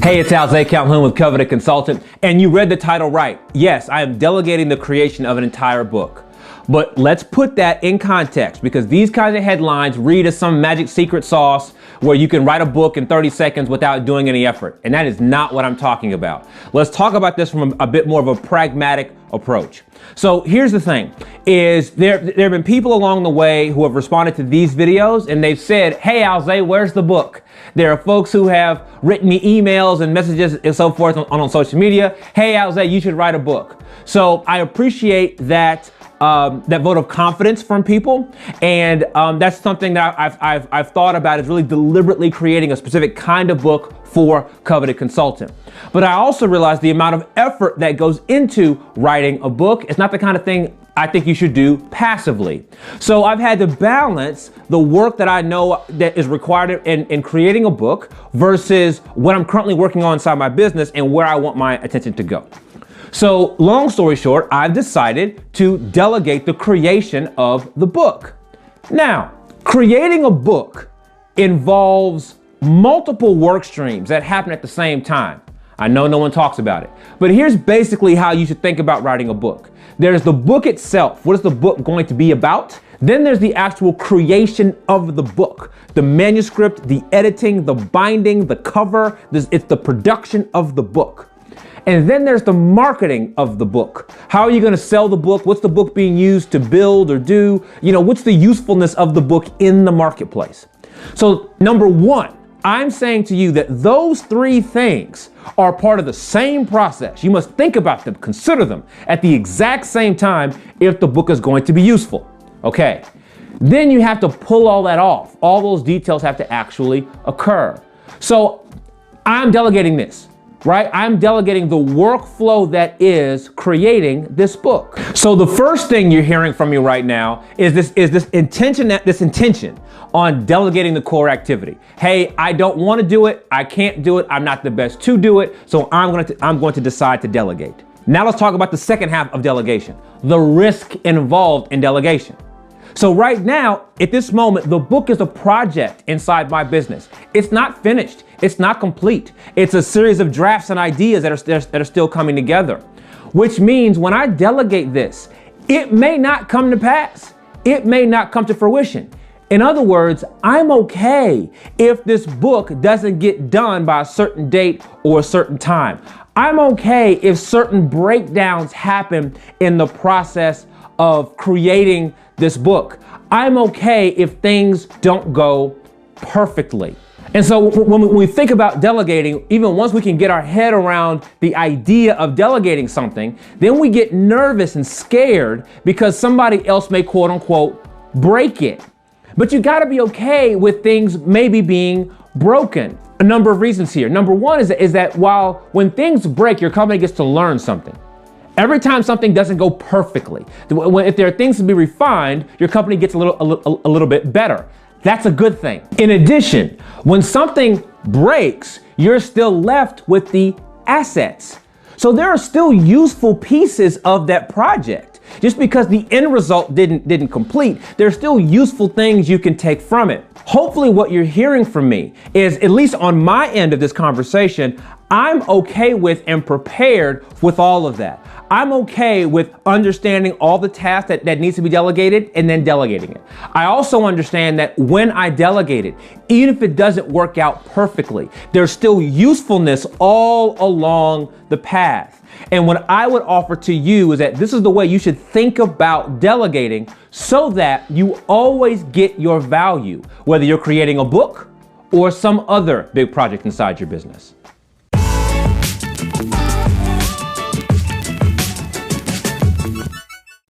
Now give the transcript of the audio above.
Hey, it's Alzay Calhoun with Coveted Consultant, and you read the title right. Yes, I am delegating the creation of an entire book. But let's put that in context, because these kinds of headlines read as some magic secret sauce where you can write a book in 30 seconds without doing any effort. And that is not what I'm talking about. Let's talk about this from a bit more of a pragmatic approach. So here's the thing, is there have been people along the way who have responded to these videos and they've said, hey Alzay, where's the book? There are folks who have written me emails and messages and so forth on social media. Hey Alzay, you should write a book. So I appreciate that that vote of confidence from people, and that's something that I've thought about, is really deliberately creating a specific kind of book for Coveted Consultant. But I also realize the amount of effort that goes into writing a book is not the kind of thing I think you should do passively. So I've had to balance the work that I know that is required in creating a book versus what I'm currently working on inside my business and where I want my attention to go. So long story short, I've decided to delegate the creation of the book. Now, creating a book involves multiple work streams that happen at the same time. I know no one talks about it, but here's basically how you should think about writing a book. There's the book itself. What is the book going to be about? Then there's the actual creation of the book, the manuscript, the editing, the binding, the cover. It's the production of the book. And then there's the marketing of the book. How are you going to sell the book? What's the book being used to build or do? You know, what's the usefulness of the book in the marketplace? So number one, I'm saying to you that those three things are part of the same process. You must think about them, consider them at the exact same time if the book is going to be useful. Okay. Then you have to pull all that off. All those details have to actually occur. So I'm delegating this. Right? I'm delegating the workflow that is creating this book. So the first thing you're hearing from me right now is this intention on delegating the core activity. Hey, I don't want to do it. I can't do it. I'm not the best to do it. So I'm going to decide to delegate. Now let's talk about the second half of delegation, the risk involved in delegation. So right now, at this moment, the book is a project inside my business. It's not finished. It's not complete. It's a series of drafts and ideas that are still coming together, which means when I delegate this, it may not come to pass. It may not come to fruition. In other words, I'm okay if this book doesn't get done by a certain date or a certain time. I'm okay if certain breakdowns happen in the process of creating this book. I'm okay if things don't go perfectly. And so when we think about delegating, even once we can get our head around the idea of delegating something, then we get nervous and scared because somebody else may quote unquote break it. But you gotta be okay with things maybe being broken. A number of reasons here. Number one is that when things break, your company gets to learn something. Every time something doesn't go perfectly, if there are things to be refined, your company gets a little bit better. That's a good thing. In addition, when something breaks, you're still left with the assets. So there are still useful pieces of that project. Just because the end result didn't complete, there are still useful things you can take from it. Hopefully what you're hearing from me is, at least on my end of this conversation, I'm okay with and prepared with all of that. I'm okay with understanding all the tasks that needs to be delegated and then delegating it. I also understand that when I delegate it, even if it doesn't work out perfectly, there's still usefulness all along the path. And what I would offer to you is that this is the way you should think about delegating so that you always get your value, whether you're creating a book or some other big project inside your business.